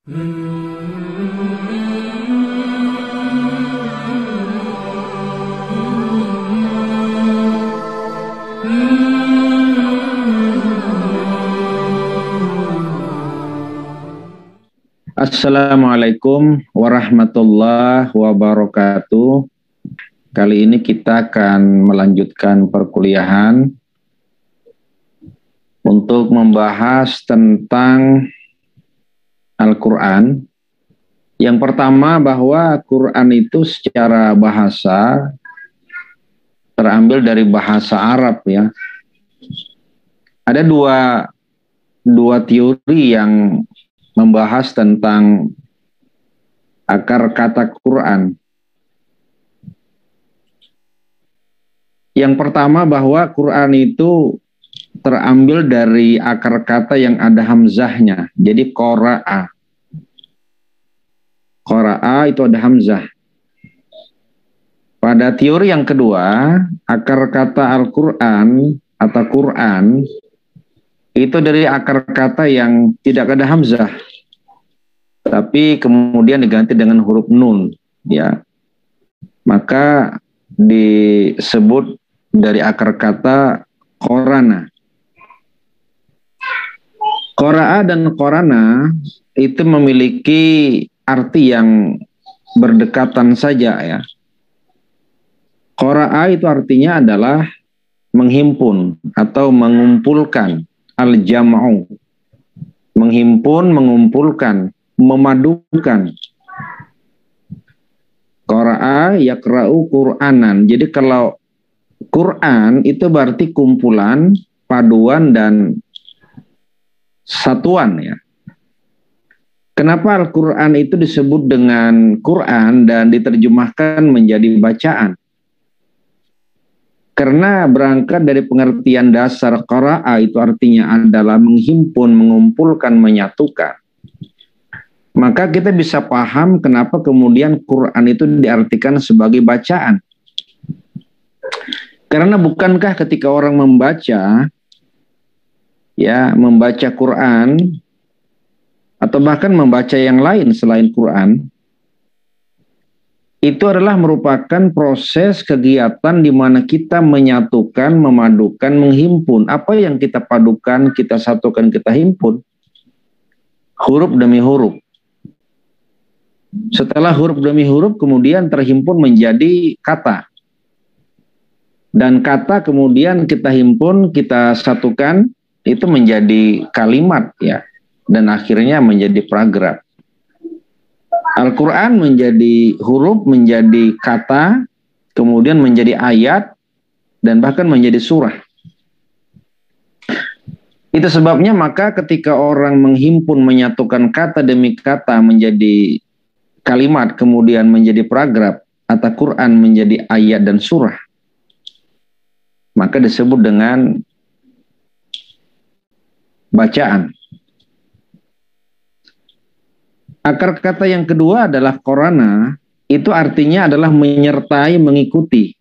Assalamualaikum warahmatullahi wabarakatuh. Kali ini kita akan melanjutkan perkuliahan untuk membahas tentang Al-Quran. Yang pertama, bahwa Quran itu secara bahasa terambil dari bahasa Arab ya. Ada dua teori yang membahas tentang akar kata Quran. Yang pertama, bahwa Quran itu terambil dari akar kata yang ada hamzahnya. Jadi qara'a. Qara'a itu ada hamzah. Pada teori yang kedua, akar kata Al-Quran atau Quran itu dari akar kata yang tidak ada hamzah, tapi kemudian diganti dengan huruf nun, ya. Maka disebut dari akar kata qorana. Qara'a dan qorana itu memiliki arti yang berdekatan saja ya. Qara'a itu artinya adalah menghimpun atau mengumpulkan, al-jam'u. Menghimpun, mengumpulkan, memadukan. Qara'a yaqra'u Qur'anan. Jadi kalau Quran itu berarti kumpulan, paduan, dan satuan ya. Kenapa Al-Quran itu disebut dengan Quran dan diterjemahkan menjadi bacaan? Karena berangkat dari pengertian dasar qara'a itu artinya adalah menghimpun, mengumpulkan, menyatukan. Maka kita bisa paham kenapa kemudian Quran itu diartikan sebagai bacaan. Karena bukankah ketika orang membaca, ya, membaca Quran atau bahkan membaca yang lain selain Quran, itu adalah merupakan proses kegiatan di mana kita menyatukan, memadukan, menghimpun. Apa yang kita padukan, kita satukan, kita himpun. Huruf demi huruf. Setelah huruf demi huruf kemudian terhimpun menjadi kata. Dan kata kemudian kita himpun, kita satukan, itu menjadi kalimat ya. Dan akhirnya menjadi paragraf. Al-Quran menjadi huruf, menjadi kata, kemudian menjadi ayat, dan bahkan menjadi surah. Itu sebabnya maka ketika orang menghimpun, menyatukan kata demi kata menjadi kalimat, kemudian menjadi paragraf, atau Quran menjadi ayat dan surah, maka disebut dengan bacaan. Akar kata yang kedua adalah qorana, itu artinya adalah menyertai, mengikuti.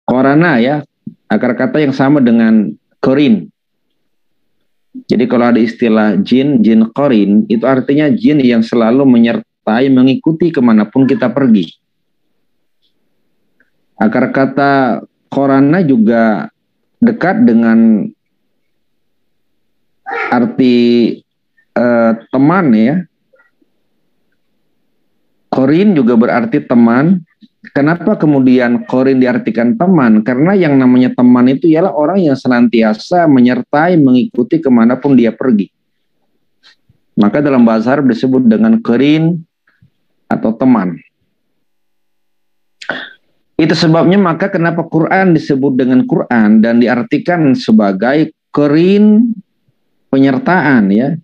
Qorana ya, akar kata yang sama dengan qorin. Jadi kalau ada istilah jin qorin, itu artinya jin yang selalu menyertai, mengikuti kemanapun kita pergi. Akar kata qorana juga dekat dengan arti teman ya. Qorin juga berarti teman. Kenapa kemudian qorin diartikan teman? Karena yang namanya teman itu ialah orang yang senantiasa menyertai, mengikuti kemanapun dia pergi. Maka dalam bahasa Arab disebut dengan qorin atau teman. Itu sebabnya maka kenapa Quran disebut dengan Quran dan diartikan sebagai qorin, penyertaan ya.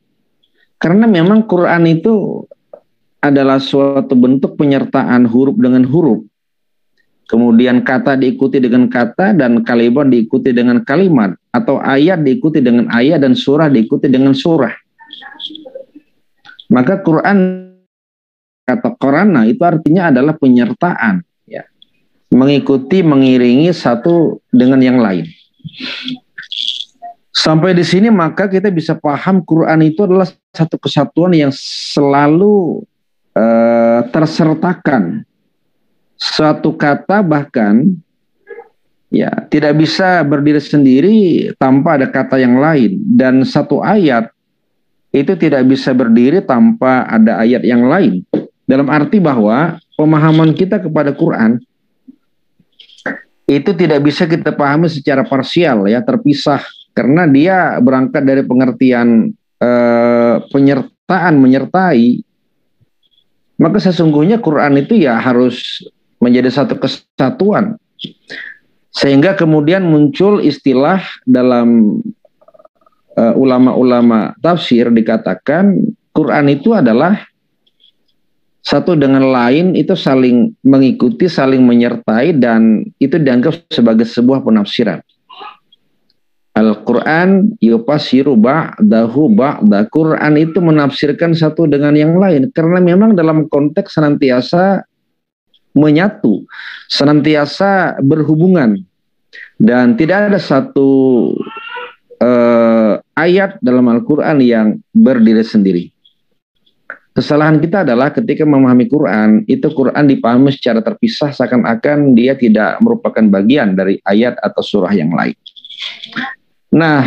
Karena memang Quran itu adalah suatu bentuk penyertaan huruf dengan huruf. Kemudian kata diikuti dengan kata dan kalimat diikuti dengan kalimat. Atau ayat diikuti dengan ayat dan surah diikuti dengan surah. Maka Quran, kata Qorana itu artinya adalah penyertaan. Ya. Mengikuti, mengiringi satu dengan yang lain. Sampai di sini maka kita bisa paham Quran itu adalah satu kesatuan yang selalu tersertakan. Suatu kata bahkan ya tidak bisa berdiri sendiri tanpa ada kata yang lain, dan satu ayat itu tidak bisa berdiri tanpa ada ayat yang lain. Dalam arti bahwa pemahaman kita kepada Quran itu tidak bisa kita pahami secara parsial ya, terpisah, karena dia berangkat dari pengertian penyertaan, menyertai. Maka sesungguhnya Quran itu ya harus menjadi satu kesatuan. Sehingga kemudian muncul istilah dalam ulama-ulama tafsir, dikatakan Quran itu adalah satu dengan lain, itu saling mengikuti, saling menyertai, dan itu dianggap sebagai sebuah penafsiran. Al-Quran yufasiru ba'dahu ba'da. Quran itu menafsirkan satu dengan yang lain, karena memang dalam konteks senantiasa menyatu, senantiasa berhubungan, dan tidak ada satu ayat dalam Al-Quran yang berdiri sendiri. Kesalahan kita adalah ketika memahami Quran, itu Quran dipahami secara terpisah, seakan-akan dia tidak merupakan bagian dari ayat atau surah yang lain. Nah,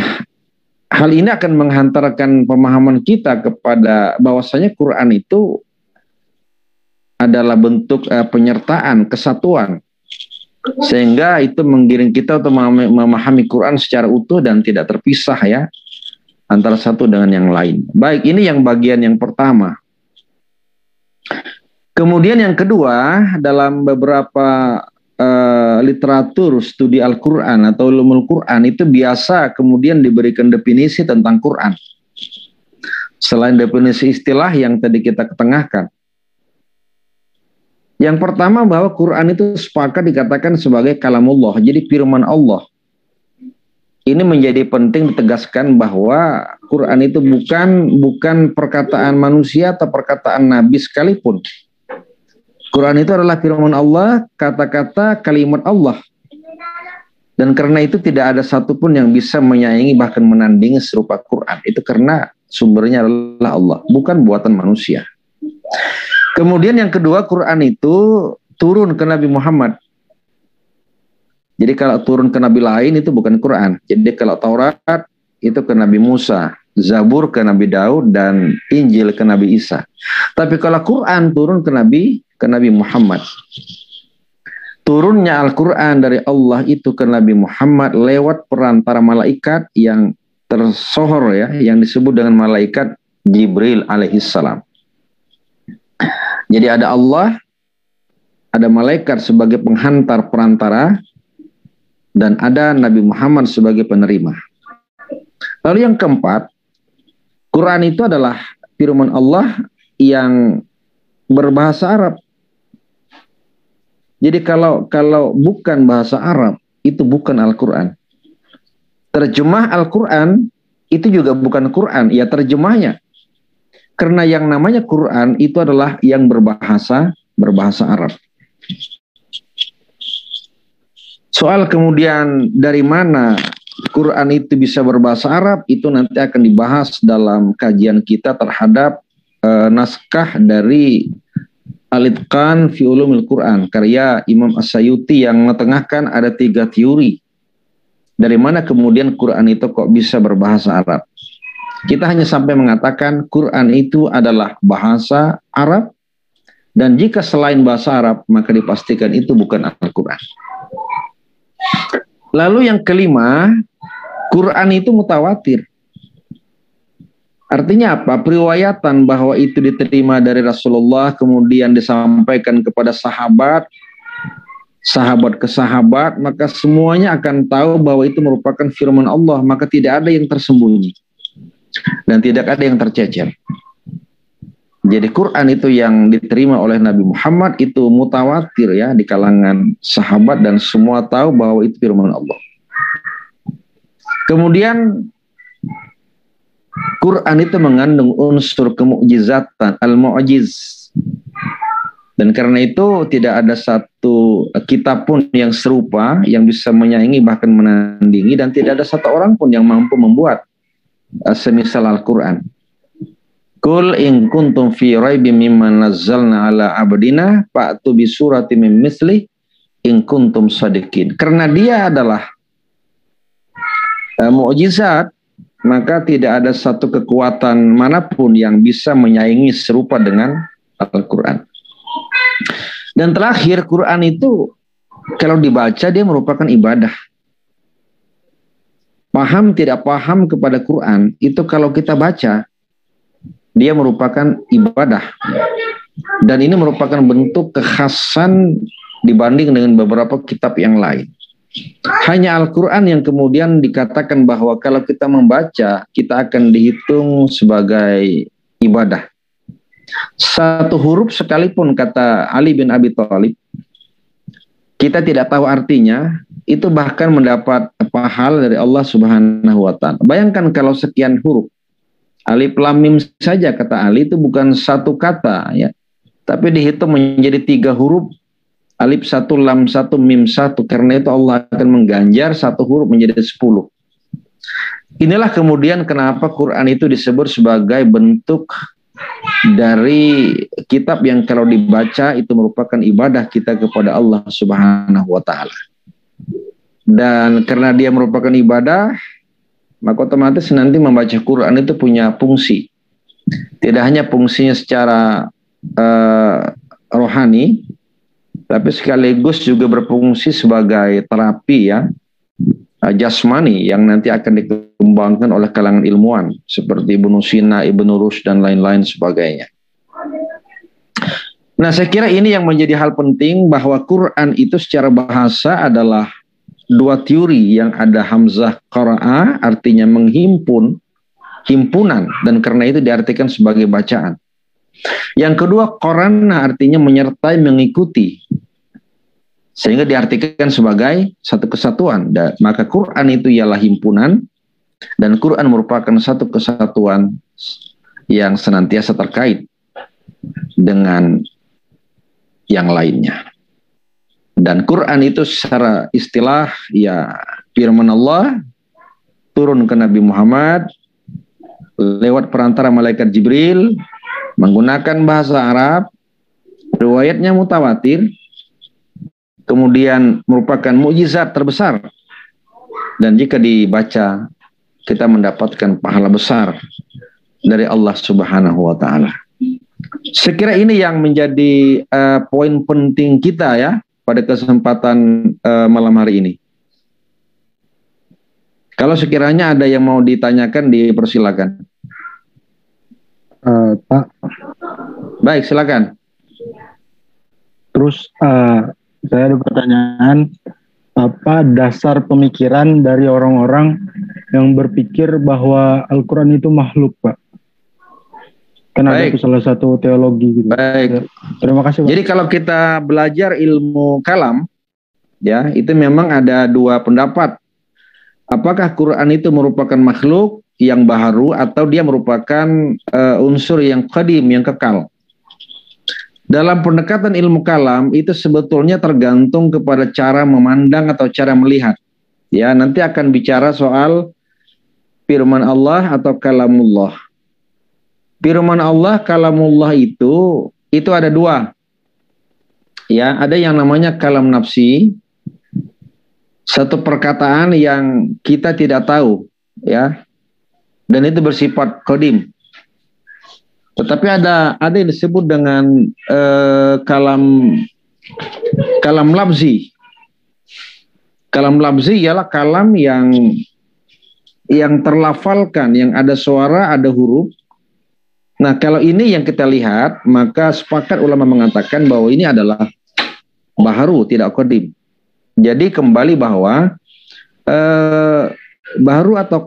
hal ini akan menghantarkan pemahaman kita kepada bahwasanya Quran itu adalah bentuk penyertaan, kesatuan, sehingga itu menggiring kita untuk memahami Quran secara utuh dan tidak terpisah ya, antara satu dengan yang lain. Baik, ini yang bagian yang pertama. Kemudian yang kedua, dalam beberapa literatur studi Al-Quran atau ulumul Quran itu biasa kemudian diberikan definisi tentang Quran. Selain definisi istilah yang tadi kita ketengahkan. Yang pertama, bahwa Quran itu sepakat dikatakan sebagai kalamullah, jadi firman Allah. Ini menjadi penting ditegaskan bahwa Quran itu bukan perkataan manusia atau perkataan nabi sekalipun. Quran itu adalah firman Allah, kata-kata kalimat Allah. Dan karena itu tidak ada satupun yang bisa menyaingi bahkan menandingi serupa Quran. Itu karena sumbernya adalah Allah, bukan buatan manusia. Kemudian yang kedua, Quran itu turun ke Nabi Muhammad. Jadi kalau turun ke Nabi lain itu bukan Quran. Jadi kalau Taurat itu ke Nabi Musa, Zabur ke Nabi Daud, dan Injil ke Nabi Isa. Tapi kalau Quran turun ke Nabi Muhammad. Turunnya Al-Quran dari Allah itu ke Nabi Muhammad lewat perantara malaikat yang tersohor ya, yang disebut dengan malaikat Jibril alaihissalam. Jadi ada Allah, ada malaikat sebagai penghantar perantara, dan ada Nabi Muhammad sebagai penerima. Lalu yang keempat, Quran itu adalah firman Allah yang berbahasa Arab. Jadi kalau bukan bahasa Arab, itu bukan Al-Quran. Terjemah Al-Quran itu juga bukan Quran, ya terjemahnya. Karena yang namanya Quran itu adalah yang berbahasa Arab. Soal kemudian dari mana Quran itu bisa berbahasa Arab, itu nanti akan dibahas dalam kajian kita terhadap naskah dari Al-Itqan fi Ulumil Quran, karya Imam As-Sayuti, yang mengetengahkan ada 3 teori. Dari mana kemudian Quran itu kok bisa berbahasa Arab? Kita hanya sampai mengatakan Quran itu adalah bahasa Arab, dan jika selain bahasa Arab, maka dipastikan itu bukan Al-Quran. Lalu yang kelima, Quran itu mutawatir. Artinya apa? Periwayatan bahwa itu diterima dari Rasulullah, kemudian disampaikan kepada sahabat, sahabat ke sahabat, maka semuanya akan tahu bahwa itu merupakan firman Allah, maka tidak ada yang tersembunyi dan tidak ada yang tercecer. Jadi Quran itu yang diterima oleh Nabi Muhammad itu mutawatir ya di kalangan sahabat, dan semua tahu bahwa itu firman Allah. Kemudian Quran itu mengandung unsur kemukjizatan, al-mu'jiz. Dan karena itu tidak ada satu kitab pun yang serupa, yang bisa menyaingi bahkan menandingi, dan tidak ada satu orang pun yang mampu membuat semisal Al-Quran. Qul in kuntum fi raibim mimma nazzalna ala abdina fa'tu bi suratin min misli in kuntum shadiqin. Karena dia adalah mukjizat, maka tidak ada satu kekuatan manapun yang bisa menyaingi serupa dengan Al-Quran. Dan terakhir, Quran itu kalau dibaca dia merupakan ibadah. Paham tidak paham kepada Quran, itu kalau kita baca, dia merupakan ibadah. Dan ini merupakan bentuk kekhasan dibanding dengan beberapa kitab yang lain. Hanya Al-Quran yang kemudian dikatakan bahwa kalau kita membaca, kita akan dihitung sebagai ibadah. Satu huruf sekalipun, kata Ali bin Abi Thalib, kita tidak tahu artinya, itu bahkan mendapat pahala dari Allah Subhanahu wa Ta'ala. Bayangkan kalau sekian huruf, alif lam mim saja, kata Ali, itu bukan satu kata, ya, tapi dihitung menjadi 3 huruf, alif 1, lam 1, mim 1. Karena itu Allah akan mengganjar satu huruf menjadi 10. Inilah kemudian kenapa Quran itu disebut sebagai bentuk dari kitab yang kalau dibaca itu merupakan ibadah kita kepada Allah Subhanahu wa Ta'ala. Dan karena dia merupakan ibadah, maka otomatis nanti membaca Quran itu punya fungsi. Tidak hanya fungsinya secara rohani, tapi sekaligus juga berfungsi sebagai terapi, ya, jasmani yang nanti akan dikembangkan oleh kalangan ilmuwan seperti Ibnu Sina, Ibnu Rushd dan lain-lain sebagainya. Nah, saya kira ini yang menjadi hal penting, bahwa Quran itu secara bahasa adalah 2 teori, yang ada hamzah qara'a artinya menghimpun, himpunan, dan karena itu diartikan sebagai bacaan. Yang kedua, qarana artinya menyertai, mengikuti, sehingga diartikan sebagai satu kesatuan. Dan maka Quran itu ialah himpunan, dan Quran merupakan satu kesatuan yang senantiasa terkait dengan yang lainnya. Dan Quran itu secara istilah, ya, firman Allah turun ke Nabi Muhammad lewat perantara malaikat Jibril, menggunakan bahasa Arab, riwayatnya mutawatir, kemudian merupakan mukjizat terbesar, dan jika dibaca kita mendapatkan pahala besar dari Allah Subhanahu wa Ta'ala. Sekira ini yang menjadi poin penting kita, ya, pada kesempatan malam hari ini. Kalau sekiranya ada yang mau ditanyakan, dipersilakan. Pak. Baik, silakan. Terus saya ada pertanyaan, apa dasar pemikiran dari orang-orang yang berpikir bahwa Al-Quran itu makhluk, Pak? Kan ada itu salah satu teologi gitu. Baik. Terima kasih, Pak. Jadi kalau kita belajar ilmu kalam, ya, itu memang ada 2 pendapat. Apakah Quran itu merupakan makhluk yang baharu atau dia merupakan unsur yang qadim, yang kekal? Dalam pendekatan ilmu kalam itu sebetulnya tergantung kepada cara memandang atau cara melihat. Ya, nanti akan bicara soal firman Allah atau kalamullah. Firman Allah, kalamullah itu ada 2. Ya, ada yang namanya kalam nafsi, satu perkataan yang kita tidak tahu, ya, dan itu bersifat qadim. Tetapi ada yang disebut dengan kalam labzi. Kalam labzi ialah kalam yang terlafalkan, yang ada suara, ada huruf. Nah, kalau ini yang kita lihat, maka sepakat ulama mengatakan bahwa ini adalah baharu, tidak qadim. Jadi kembali bahwa baharu atau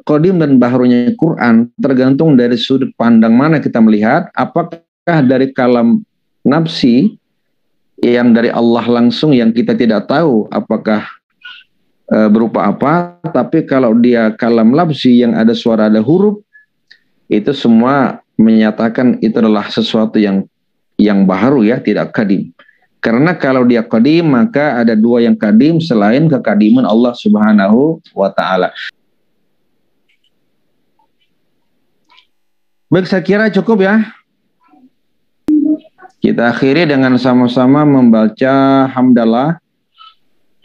qadim dan baharunya Quran tergantung dari sudut pandang mana kita melihat. Apakah dari kalam nafsi yang dari Allah langsung, yang kita tidak tahu apakah berupa apa, tapi kalau dia kalam labzi yang ada suara, ada huruf, itu semua menyatakan itu adalah sesuatu yang yang baharu ya, tidak qadim. Karena kalau dia qadim maka ada dua yang qadim selain kekadiman Allah Subhanahu wa taala. Baik, saya kira cukup ya. Kita akhiri dengan sama-sama membaca hamdalah.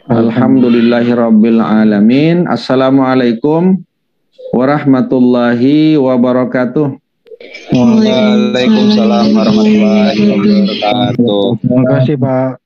Alhamdulillahirabbil alamin. Assalamualaikum warahmatullahi wabarakatuh. Waalaikumsalam warahmatullahi wabarakatuh. Terima kasih Pak.